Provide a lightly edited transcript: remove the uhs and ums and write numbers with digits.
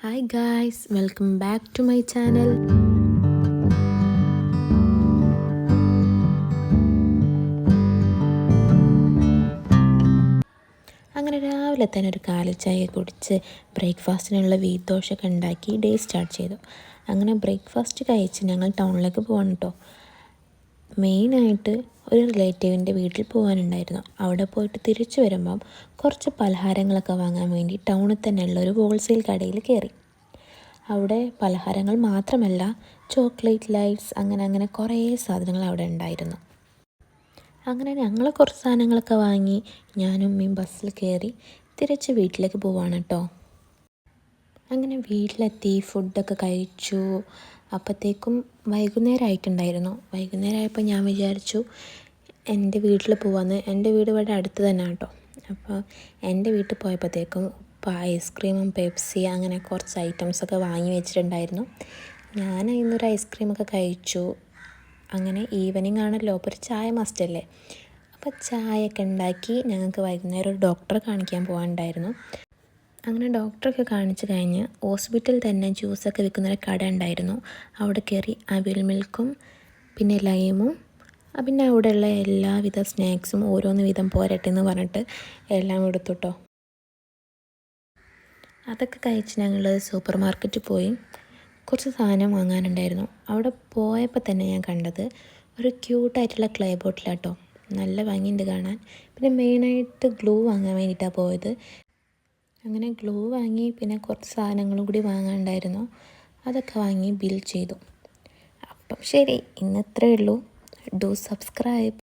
Hi guys, welcome back to my channel. അങ്ങനെ രാവിലെ തന്നെ ഒരു കാലിച്ചായ കുടിച്ച് ബ്രേക്ക്ഫാസ്റ്റിനുള്ള വീറ്റ് ദോശയൊക്കെ ഉണ്ടാക്കി ഡേ സ്റ്റാർട്ട് ചെയ്തു. അങ്ങനെ ബ്രേക്ക്ഫാസ്റ്റ് കഴിച്ച് ഞങ്ങൾ ടൗണിലേക്ക് പോകാൻ കേട്ടോ. മെയിനായിട്ട് ഒരു റിലേറ്റീവിൻ്റെ വീട്ടിൽ പോകാനുണ്ടായിരുന്നു. അവിടെ പോയിട്ട് തിരിച്ചു വരുമ്പം കുറച്ച് പലഹാരങ്ങളൊക്കെ വാങ്ങാൻ വേണ്ടി ടൗണിൽ തന്നെയുള്ള ഒരു ഹോൾസെയിൽ കടയിൽ കയറി. അവിടെ പലഹാരങ്ങൾ മാത്രമല്ല, ചോക്ലേറ്റ് ലൈറ്റ്സ് അങ്ങനെ കുറേ സാധനങ്ങൾ അവിടെ ഉണ്ടായിരുന്നു. അങ്ങനെ ഞങ്ങൾ കുറച്ച് സാധനങ്ങളൊക്കെ വാങ്ങി ഞാനും ഉമ്മയും ബസ്സിൽ കയറി തിരിച്ച് വീട്ടിലേക്ക് പോവാണ് കേട്ടോ. അങ്ങനെ വീട്ടിലെത്തി ഫുഡൊക്കെ കഴിച്ചു. അപ്പോഴത്തേക്കും വൈകുന്നേരമായിട്ടുണ്ടായിരുന്നു. വൈകുന്നേരമായപ്പോൾ ഞാൻ വിചാരിച്ചു എൻ്റെ വീട്ടിൽ പോവാമെന്ന്. എൻ്റെ വീട് ഇവിടെ അടുത്ത് തന്നെ കേട്ടോ. അപ്പോൾ എൻ്റെ വീട്ടിൽ പോയപ്പോഴത്തേക്കും ഐസ്ക്രീമും പെപ്സി അങ്ങനെ കുറച്ച് ഐറ്റംസൊക്കെ വാങ്ങി വെച്ചിട്ടുണ്ടായിരുന്നു. ഞാൻ ഇന്നൊരു ഐസ്ക്രീമൊക്കെ കഴിച്ചു. അങ്ങനെ ഈവനിങ് ആണല്ലോ, അപ്പോൾ ഒരു ചായ മസ്റ്റല്ലേ. അപ്പോൾ ചായയൊക്കെ ഉണ്ടാക്കി ഞങ്ങൾക്ക് വൈകുന്നേരം ഒരു ഡോക്ടറെ കാണിക്കാൻ പോകാനുണ്ടായിരുന്നു. അങ്ങനെ ഡോക്ടറൊക്കെ കാണിച്ച് കഴിഞ്ഞ് ഹോസ്പിറ്റലിൽ തന്നെ ജ്യൂസൊക്കെ വിൽക്കുന്നൊരു കട ഉണ്ടായിരുന്നു. അവിടെ കയറി അവിൽ മിൽക്കും പിന്നെ ലൈമും പിന്നെ അവിടെയുള്ള എല്ലാവിധ സ്നാക്സും ഓരോന്ന് വീതം പോരട്ടെ എന്ന് പറഞ്ഞിട്ട് എല്ലാം എടുത്തു കേട്ടോ. അതൊക്കെ കഴിച്ച് ഞങ്ങൾ സൂപ്പർ മാർക്കറ്റിൽ പോയി കുറച്ച് സാധനം വാങ്ങാനുണ്ടായിരുന്നു. അവിടെ പോയപ്പോൾ തന്നെ ഞാൻ കണ്ടത് ഒരു ക്യൂട്ടായിട്ടുള്ള ക്ലേ ബോട്ടിലാട്ടോ. നല്ല ഭംഗിയുണ്ട് കാണാൻ. പിന്നെ മെയിനായിട്ട് ഗ്ലൂ വാങ്ങാൻ വേണ്ടിയിട്ടാണ് പോയത്. അങ്ങനെ ഗ്ലൂ വാങ്ങി പിന്നെ കുറച്ച് സാധനങ്ങളും കൂടി വാങ്ങാനുണ്ടായിരുന്നു. അതൊക്കെ വാങ്ങി ബിൽ ചെയ്തു. അപ്പം ശരി, ഇന്ന് ഇത്രയേ ഉള്ളൂ. Do subscribe.